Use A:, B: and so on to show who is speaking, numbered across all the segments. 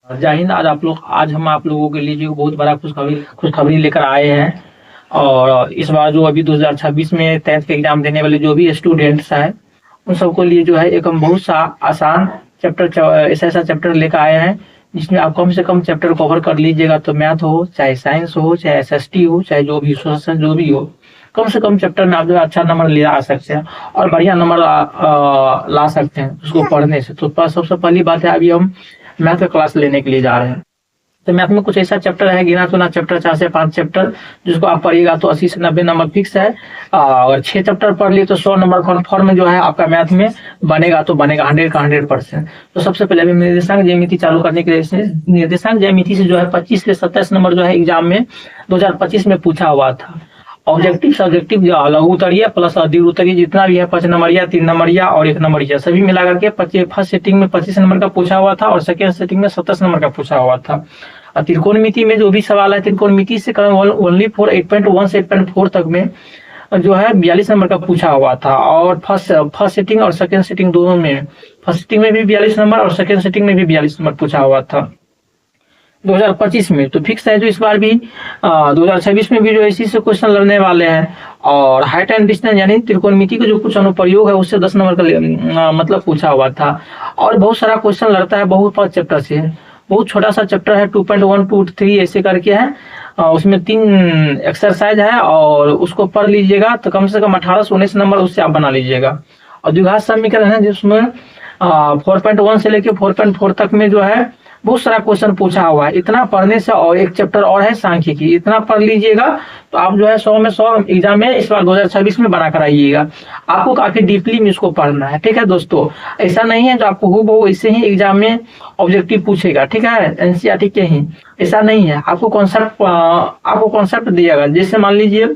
A: जय हिंद। आज हम आप लोगों के लिए जो बहुत बड़ा खुशखबरी लेकर आए हैं। और इस बार जो अभी 2026 में 10th के एग्जाम देने वाले जो भी स्टूडेंट्स हैं उन सबको लिए जो है एक हम बहुत सा आसान चैप्टर ऐसा चैप्टर लेकर आए हैं जिसमें आप कम से कम चैप्टर कवर कर लीजिएगा। तो मैथ हो, चाहे साइंस हो, चाहे एसएसटी हो, चाहे जो भी सोशल जो भी हो, कम से कम चैप्टर में आप जो है अच्छा नंबर ले आ सकते हैं और बढ़िया नंबर ला सकते हैं उसको पढ़ने से। तो सबसे पहली बात है, अभी हम मैथ का क्लास लेने के लिए जा रहे हैं। तो मैथ में कुछ ऐसा चैप्टर है, गिना चुना चैप्टर, 4 से 5 चैप्टर, जिसको आप पढ़िएगा तो 80 से 90 नंबर फिक्स है। और 6 चैप्टर पढ़ लिए तो 100 नंबर कन्फर्म जो है आपका मैथ में बनेगा, तो बनेगा 100 का 100%। तो सबसे पहले अभी निर्देशांक ज्यामिति चालू करने के लिए निर्देशांक ज्यामिति से जो है 25 से 27 नंबर जो है एग्जाम में 2025 में पूछा हुआ था। ऑब्जेक्टिव सब्जेक्टिव लघु उत्तरीय प्लस अधिक उत्तरीय जितना भी है 5 नंबरिया, 3 नंबरिया और 1 नंबरिया सभी मिलाकर के फर्स्ट सेटिंग में 25 नंबर का पूछा हुआ था और सेकेंड सेटिंग में 27 नंबर का पूछा हुआ था। और त्रिकोणमिति में जो भी सवाल है, त्रिकोणमिति से ओनली फॉर 8.1 से 8.4 तक में जो है 42 नंबर का पूछा हुआ था। और फर्स्ट सेटिंग और सेकेंड सेटिंग दोनों में, फर्स्ट सेटिंग में भी 42 नंबर और सेकेंड सेटिंग में भी 42 नंबर पूछा हुआ था 2025 में। तो फिक्स है जो इस बार भी 2026 में भी जो इसी से क्वेश्चन लड़ने वाले हैं। और हाइट एंड डिस्टेंस यानी त्रिकोणमिति का जो कुछ अनुप्रयोग है उससे 10 नंबर का मतलब पूछा हुआ था। और बहुत सारा क्वेश्चन लड़ता है बहुत 5 चैप्टर से, बहुत छोटा सा चैप्टर है 2.1 2 3 ऐसे करके है। उसमें 3 एक्सरसाइज है और उसको पढ़ लीजिएगा तो कम से कम 18 से 19 नंबर उससे आप बना लीजिएगा। और द्विघात समीकरण है जिसमें 4.1 से लेके 4.4 तक में जो है बहुत सारा क्वेश्चन पूछा हुआ है। इतना पढ़ने से, और एक चैप्टर और है सांख्यिकी, इतना पढ़ लीजिएगा तो आप जो है 100 में 100 एग्जाम में इस बार 2026 में बना कर आइएगा। आपको काफी डीपली में इसको पढ़ना है, ठीक है दोस्तों। ऐसा नहीं है जो आपको हूबहू ऐसे ही एग्जाम में ऑब्जेक्टिव पूछेगा, ठीक है, एनसीईआरटी के ही, ऐसा नहीं है। आपको कॉन्सेप्ट दिएगा। जैसे मान लीजिए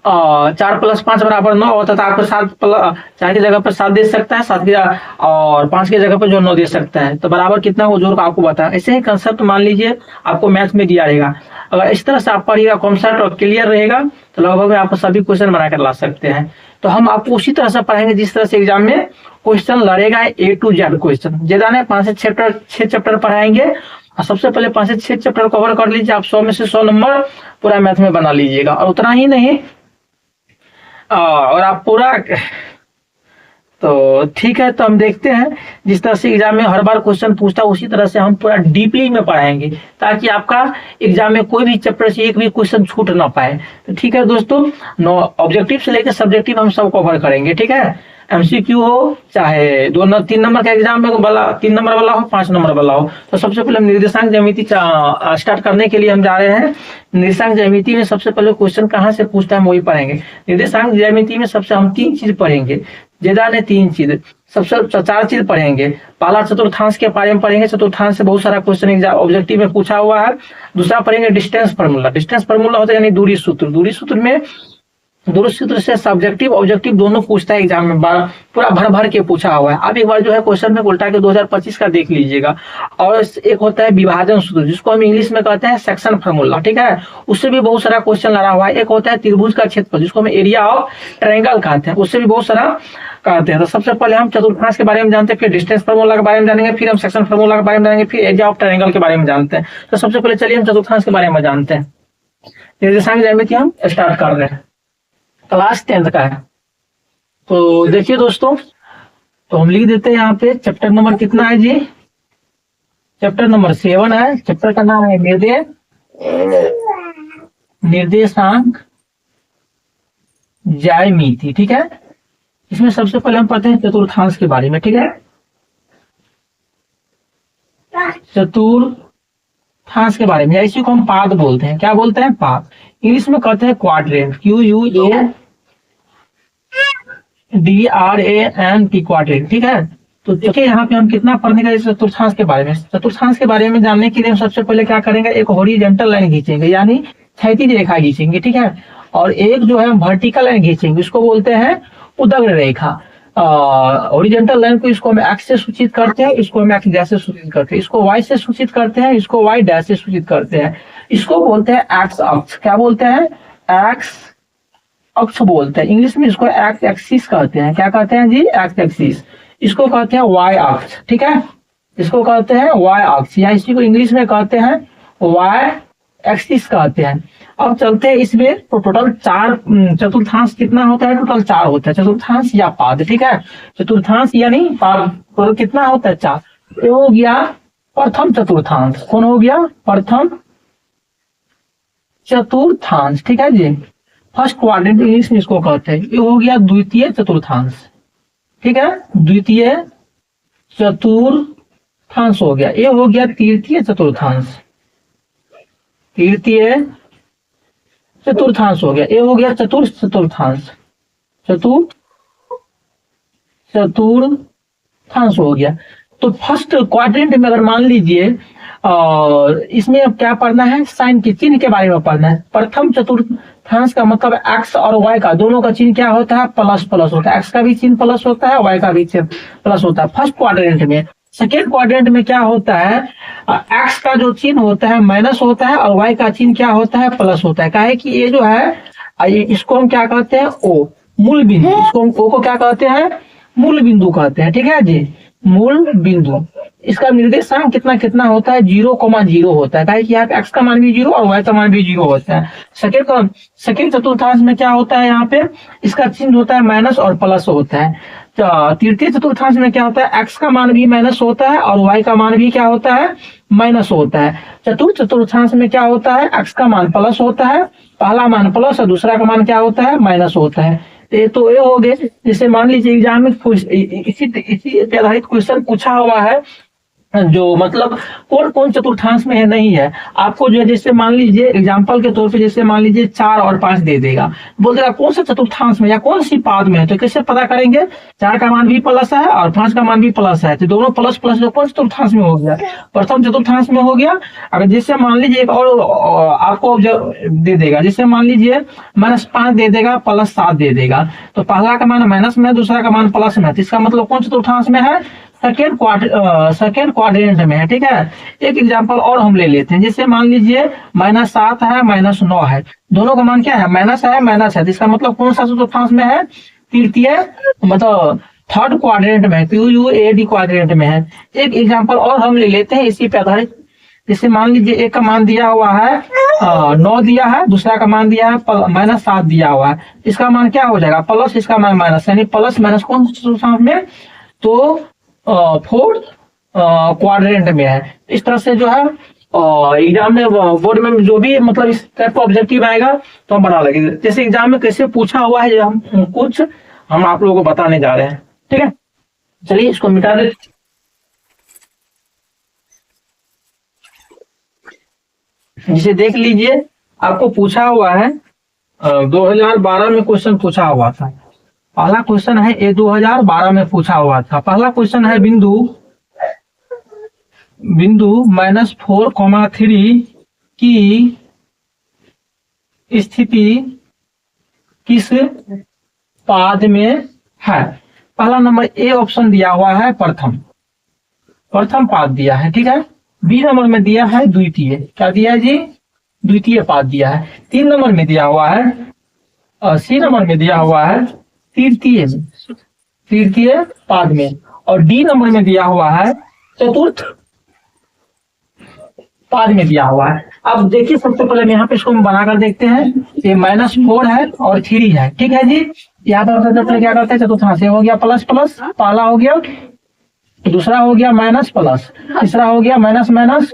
A: 4 + 5 = 9 होता था, आपको 4 की जगह पर 7 दे सकता है, 7 की और 5 की जगह पर जो 9 दे सकता है, तो बराबर कितना हो जोड़ का आपको बता। ऐसे ही कंसेप्ट मान लीजिए आपको मैथ में दिया रहेगा, अगर इस तरह से आप पढ़िएगा, कॉन्सेप्ट और क्लियर रहेगा तो लगभग में आपको सभी क्वेश्चन बनाकर ला सकते हैं। तो हम आपको उसी तरह से पढ़ाएंगे जिस तरह से एग्जाम में क्वेश्चन लड़ेगा, A to Z क्वेश्चन। ज्यादा नहीं, 5 से 6 चैप्टर पढ़ाएंगे। और सबसे पहले 5 से 6 चैप्टर कवर कर लीजिए, आप 100 में से 100 नंबर पूरा मैथ में बना लीजिएगा। और उतना ही नहीं, और आप पूरा, तो ठीक है। तो हम देखते हैं जिस तरह से एग्जाम में हर बार क्वेश्चन पूछता है उसी तरह से हम पूरा डीपली में पढ़ाएंगे ताकि आपका एग्जाम में कोई भी चैप्टर से एक भी क्वेश्चन छूट ना पाए। तो ठीक है दोस्तों, ऑब्जेक्टिव से लेकर सब्जेक्टिव हम सब कवर करेंगे, ठीक है। एमसीक्यू हो चाहे 3 नंबर का एग्जाम में वाला 3 नंबर वाला हो, 5 नंबर वाला हो। तो सबसे पहले हम निर्देशांक ज्यामिति स्टार्ट करने के लिए हम जा रहे हैं। निर्देशांक ज्यामिति में सबसे पहले क्वेश्चन कहाँ से पूछता है हम वही पढ़ेंगे। निर्देशांक ज्यामिति में सबसे हम 3 चीज पढ़ेंगे, ज्यादा ने 3 चीज, सबसे 4 चीज पढ़ेंगे। पहला चतुर्थांश के बारे में पढ़ेंगे, चतुर्थांश से बहुत सारा क्वेश्चन ऑब्जेक्टिव में पूछा हुआ है। दूसरा पढ़ेंगे डिस्टेंस फार्मूला। डिस्टेंस फार्मूला होता है यानी दूरी सूत्र। दूरी सूत्र में दूरी सूत्र से सब्जेक्टिव ऑब्जेक्टिव दोनों पूछता है एग्जाम में, पूरा भर भर के पूछा हुआ है। अब एक बार जो है क्वेश्चन में उल्टा के 2025 का देख लीजिएगा। और एक होता है विभाजन सूत्र जिसको हम इंग्लिश में कहते हैं सेक्शन फार्मूला, ठीक है, उससे भी बहुत सारा क्वेश्चन लड़ा हुआ है। एक होता है त्रिभुज का क्षेत्रफल जिसको हम एरिया ऑफ ट्रायंगल कहते हैं, उससे भी बहुत सारा कहते हैं। तो सबसे पहले हम चतुर्थांश के बारे में जानते हैं, फिर डिस्टेंस फार्मूला के बारे में जानेंगे, फिर हम सेक्शन फार्मूला के बारे में जानेंगे, फिर एरिया ऑफ ट्रायंगल के बारे में जानते हैं। तो सबसे पहले चलिए हम चतुर्थांश के बारे में जानते हैं। निर्देशांक ज्यामिति हम स्टार्ट कर रहे हैं, क्लास 10th का है। तो देखिए दोस्तों, तो हम लिख देते हैं यहाँ पे चैप्टर नंबर कितना है जी, चैप्टर नंबर 7 है। चैप्टर का नाम है निर्देशांक ज्यामिति, ठीक है। इसमें सबसे पहले हम पढ़ते हैं चतुर्थांश के बारे में, ठीक है। चतुर्थांश के बारे में, इसी को हम पाद बोलते हैं। क्या बोलते हैं? पाद। इंग्लिश में कहते हैं क्वाड्रेंट, QUADRANT, क्वाड्रेंट, ठीक है। तो देखिए यहाँ पे हम कितना पढ़ने का चतुर्थांश के बारे में। चतुर्थांश के बारे में जानने के लिए हम सबसे पहले क्या करेंगे, एक हॉरिजॉन्टल लाइन खींचेंगे यानी क्षैतिज रेखा खींचेंगे, ठीक है। और एक जो है हम वर्टिकल लाइन खींचेंगे, उसको बोलते हैं उदग्र रेखा। हॉरिजॉन्टल लाइन को इसको हम एक्स से सूचित करते हैं, इसको हम एक्स डैश से सूचित करते हैं, इसको वाई से सूचित करते हैं, इसको वाई डैश से सूचित करते हैं। इसको बोलते हैं एक्स अक्ष। क्या बोलते हैं? एक्स अक्ष बोलते हैं। इंग्लिश में इसको एक्स एक्सिस कहते हैं। क्या कहते हैं जी? X axis. इसको कहते हैं वाई अक्ष, ठीक है। इसको कहते हैं वाई अक्ष, या इसी को इंग्लिश में कहते हैं वाई एक्सिस कहते हैं। अब चलते हैं इसमें, तो टोटल 4 चतुर्थांश कितना होता है, टोटल 4 होता है, चतुर्थांश या पाद, ठीक है। चतुर्थांश यानी पाद, तो कितना होता है 4। ये हो गया प्रथम चतुर्थांश, कौन हो गया, प्रथम चतुर्थांश, ठीक है जी, फर्स्ट क्वाड्रेंट इंग्लिश में इसको कहते हैं। ये हो गया द्वितीय चतुर्थांश, ठीक है, द्वितीय चतुर्थांश हो गया। ये हो गया तृतीय चतुर्थांश, तृतीय चतुर्थांश हो गया। ये हो गया चतुर्थ चतुर्थांश, चतुर्थांश हो गया। तो फर्स्ट क्वाड्रेंट में अगर मान लीजिए इसमें अब क्या पढ़ना है, साइन के चिन्ह के बारे में पढ़ना है। प्रथम चतुर्थांश का मतलब एक्स और वाई का दोनों का चिन्ह क्या होता है, प्लस प्लस होता है। एक्स का भी चिन्ह प्लस होता है, वाई का भी चिन्ह प्लस होता है फर्स्ट क्वाड्रेंट में। सेकेंड क्वाड्रेंट में क्या होता है, एक्स का जो चिन्ह होता है माइनस होता है और वाई का चिन्ह क्या होता है, प्लस होता है। काहे कि ये जो है इसको हम क्या कहते हैं, ओ मूल बिंदु, इसको हम ओ को क्या कहते हैं, मूल बिंदु कहते हैं, ठीक है जी, मूल बिंदु। इसका निर्देशांक कितना कितना होता है, 0,0 होता है। कि यहाँ पे एक्स का मान भी 0 और वाई का मान भी 0 होता है। सेकेंड चतुर्थांश में क्या होता है, यहाँ पे इसका चिन्ह होता है माइनस और प्लस होता है। तृतीय चतुर्थांश में क्या होता है, एक्स का मान भी माइनस होता है और वाई का मान भी क्या होता है, माइनस होता है। चतुर्थ चतुर्थांश में क्या होता है, एक्स का मान प्लस होता है, पहला मान प्लस और दूसरा का मान क्या होता है, माइनस होता है। तो ये हो गए, जैसे मान लीजिए एग्जाम में इसी पे आधारित क्वेश्चन पूछा हुआ है, जो मतलब कौन कौन चतुर्थांश में है नहीं है। आपको जो है जैसे मान लीजिए एग्जांपल के तौर पे, जैसे मान लीजिए 4 और 5 दे देगा, बोल देगा कौन सा चतुर्थांश में या कौन सी पाद में है। तो कैसे पता करेंगे, 4 का मान भी प्लस है और 5 का मान भी प्लस है, तो दोनों प्लस प्लस जो कौन चतुर्थांश में हो गया, प्रथम चतुर्थांश में हो गया। अगर जैसे मान लीजिए एक और आपको दे देगा, जैसे मान लीजिए -5 दे देगा, +7 दे देगा, तो पहला का मान माइनस में है, दूसरा का मान प्लस में है, तो इसका मतलब कौन चतुर्थांश में है, सेकेंड क्वाड्रेंट में है, ठीक है। एक एग्जांपल और हम ले लेते हैं, जैसे मान लीजिए -7 है, -9 है, दोनों का मान क्या है, माइनस है, माइनस है, तो इसका मतलब कौन सा चतुर्थांश में है, तृतीय मतलब थर्ड क्वाड्रेंट में, QUAD क्वाड्रेंट में है। एक एग्जांपल और हम ले लेते हैं इसी पे आधारित, जैसे मान लीजिए एक का मान दिया हुआ है 9 दिया है, दूसरा का मान दिया है -7 दिया हुआ है, इसका मान क्या हो जाएगा, प्लस, इसका मान माइनस, यानी प्लस माइनस कौन सा चतुर्थांश में, तो फोर्थ क्वाड्रेंट में है। इस तरह से जो है एग्जाम में बोर्ड में जो भी मतलब इस टाइप का ऑब्जेक्टिव आएगा तो हम बना लेंगे। जैसे एग्जाम में कैसे पूछा हुआ है, हम कुछ हम आप लोगों को बताने जा रहे हैं, ठीक है। चलिए इसको मिटा देते, जिसे देख लीजिए, आपको पूछा हुआ है 2012 में क्वेश्चन पूछा हुआ था। पहला क्वेश्चन है, ये 2012 में पूछा हुआ था। पहला क्वेश्चन है, बिंदु -4,3 की स्थिति किस पाद में है। पहला नंबर ए ऑप्शन दिया हुआ है प्रथम पाद दिया है, ठीक है। बी नंबर में दिया है द्वितीय, क्या दिया है जी, द्वितीय पाद दिया है। 3 नंबर में दिया हुआ है, सी नंबर में दिया हुआ है तृतीय पाद में, और डी नंबर में दिया हुआ है चतुर्थ पाद में दिया हुआ है। अब देखिए, सबसे पहले यहाँ पे इसको हम बनाकर देखते हैं। ये -4 है और 3 है, ठीक है जी। यहाँ पर सबसे पहले क्या करते हैं, चतुर्थांश हो गया प्लस प्लस, पहला हो गया, दूसरा हो गया माइनस प्लस, तीसरा हो गया माइनस माइनस,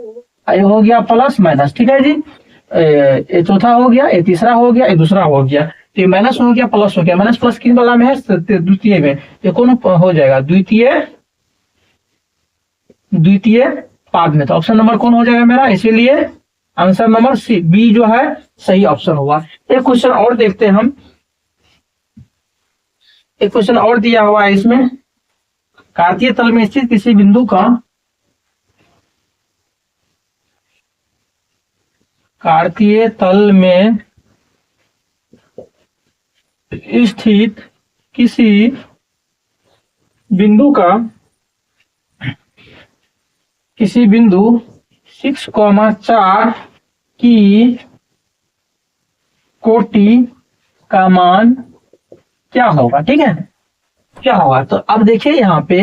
A: ये हो गया प्लस माइनस, ठीक है जी। ये चौथा हो गया, ये तीसरा हो गया, ये दूसरा हो गया, तो ये माइनस हो गया प्लस हो गया। माइनस प्लस किन वाला में है, द्वितीय में, ये कौन हो जाएगा, द्वितीय पाद में। तो ऑप्शन नंबर कौन हो जाएगा मेरा, इसीलिए आंसर नंबर सी, बी जो है सही ऑप्शन होगा। एक क्वेश्चन और देखते हैं हम, एक क्वेश्चन और दिया हुआ है इसमें, कार्तीय तल में स्थित किसी बिंदु का कार्तीय तल में स्थित किसी बिंदु 6,4 की कोटि का मान क्या होगा, ठीक है, क्या होगा। तो अब देखिए यहाँ पे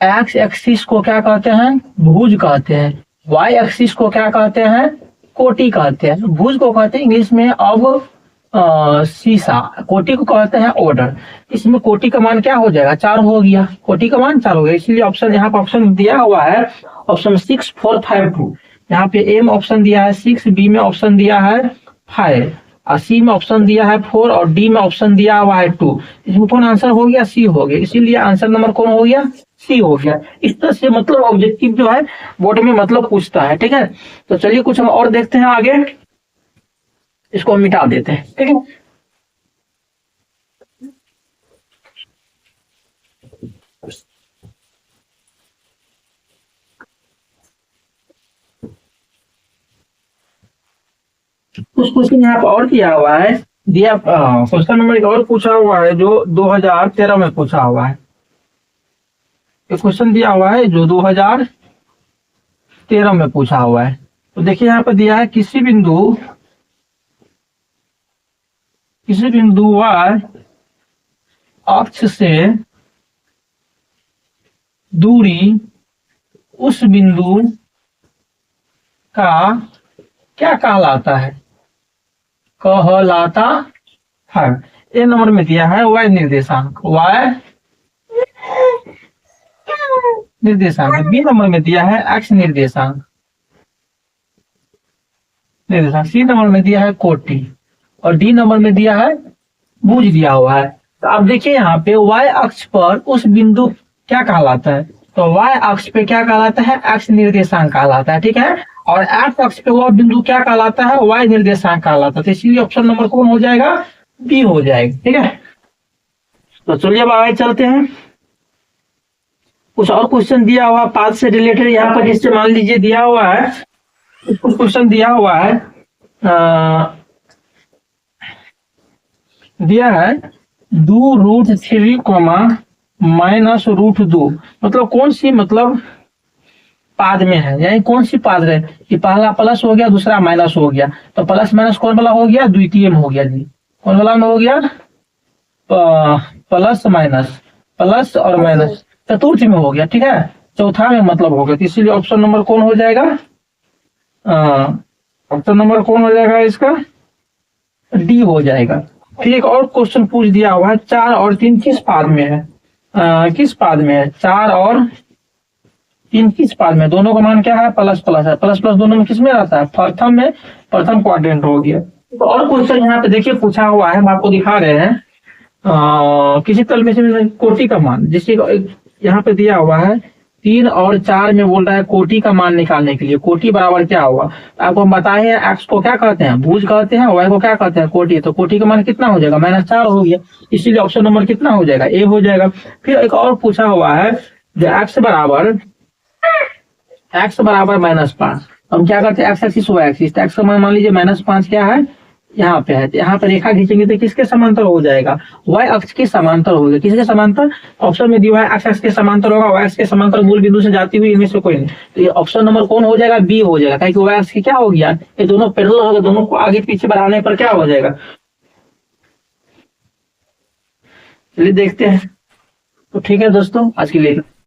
A: एक्स एक्सिस को क्या कहते हैं? भुज कहते हैं। वाई एक्सिस को क्या कहते हैं? कोटि कहते हैं। भुज को कहते हैं इंग्लिश में अब शीशा। कोटि को कहते हैं ऑर्डर। इसमें कोटि का मान क्या हो जाएगा? 4 हो गया। कोटि का मान 4 हो गया, इसलिए ऑप्शन यहाँ पर ऑप्शन दिया हुआ है ऑप्शन 6 4 5 2। यहाँ पे ए में ऑप्शन दिया है 6, बी में ऑप्शन दिया है 5 और सी में ऑप्शन दिया है 4 और डी में ऑप्शन दिया हुआ है 2। इसमें कौन आंसर हो गया? सी हो गया। इसीलिए आंसर नंबर कौन हो गया? सी हो गया। इस तरह से मतलब ऑब्जेक्टिव जो है बोर्ड में मतलब पूछता है। ठीक है, तो चलिए कुछ हम और देखते हैं आगे। इसको हम मिटा देते हैं। ठीक है, कुछ क्वेश्चन यहाँ पर और दिया हुआ है। दिया क्वेश्चन नंबर एक और पूछा हुआ है जो 2013 में पूछा हुआ है। एक क्वेश्चन दिया हुआ है जो 2013 में पूछा हुआ है। तो देखिए यहाँ पर दिया है किसी बिंदु y अक्ष से दूरी उस बिंदु का क्या कहलाता है? कहलाता है। ए नंबर में दिया है y निर्देशांक, बी नंबर में दिया है x निर्देशांक, सी नंबर में दिया है कोटि और डी नंबर में दिया है भुज दिया हुआ है। तो आप देखिए यहाँ पे y अक्ष पर उस बिंदु क्या कहलाता है? तो y अक्ष पे क्या कहलाता है? x निर्देशांक कहलाता है। ठीक है, और x अक्ष पे वह बिंदु क्या कहलाता है? y निर्देशांक कहलाता है। तो इसीलिए ऑप्शन नंबर कौन हो जाएगा? बी हो जाएगा। ठीक है, तो चलिए अब आगे चलते हैं। कुछ और क्वेश्चन दिया हुआ पाथ से रिलेटेड यहाँ पर, जिससे मान लीजिए दिया हुआ है, कुछ क्वेश्चन दिया हुआ है दिया है 2√3, -√2 मतलब कौन सी मतलब पाद में है, यानी कौन सी पाद है कि पहला प्लस हो गया दूसरा माइनस हो गया। तो प्लस माइनस कौन वाला हो गया? द्वितीय में हो गया जी। कौन वाला में हो गया? प्लस माइनस, प्लस और माइनस चतुर्थ में हो गया। ठीक है, चौथा में मतलब हो गया। तो इसीलिए ऑप्शन नंबर कौन हो जाएगा? ऑप्शन नंबर कौन हो जाएगा इसका? डी हो जाएगा। फिर एक और क्वेश्चन पूछ दिया हुआ है 4 और 3 किस पाद में है? किस पाद में है? 4 और 3 किस पाद में? दोनों का मान क्या है? प्लस प्लस है। प्लस प्लस दोनों में किस में रहता है? प्रथम में, प्रथम क्वाड्रेंट हो गया। तो और क्वेश्चन यहाँ पे देखिए पूछा हुआ है, हम आपको दिखा रहे हैं। किसी तल में से कोटि का मान, जिससे यहाँ पे दिया हुआ है 3 और 4 में बोल रहा है कोटि का मान निकालने के लिए। कोटि बराबर क्या होगा? आपको हम बताए हैं एक्स को क्या कहते हैं? भुज कहते हैं, वाई को क्या कहते हैं? कोटि। तो कोटि का मान कितना हो जाएगा? -4 हो गया। इसीलिए ऑप्शन नंबर कितना हो जाएगा? ए हो जाएगा। फिर एक और पूछा हुआ है जो एक्स बराबर -5। हम क्या करते हैं? X axis Y axis. तो एक्स का मान लीजिए -5 क्या है? यहाँ पे है। यहाँ पे रेखा खींचेंगे तो किसके समांतर हो जाएगा? वाई अक्ष के समांतर होगा। किसके समांतर? ऑप्शन में दिया है एक्स अक्ष के समांतर होगा, वाई अक्ष के समांतर मूल बिंदु से जाती हुई, इनमें से कोई नहीं। तो ये ऑप्शन नंबर कौन हो जाएगा? बी हो जाएगा। क्योंकि वाई अक्ष की क्या हो गया? ये दोनों पैरेलल हो गए, दोनों को आगे पीछे बढ़ाने पर क्या हो जाएगा? चलिए देखते हैं। तो ठीक है दोस्तों, आज के लिए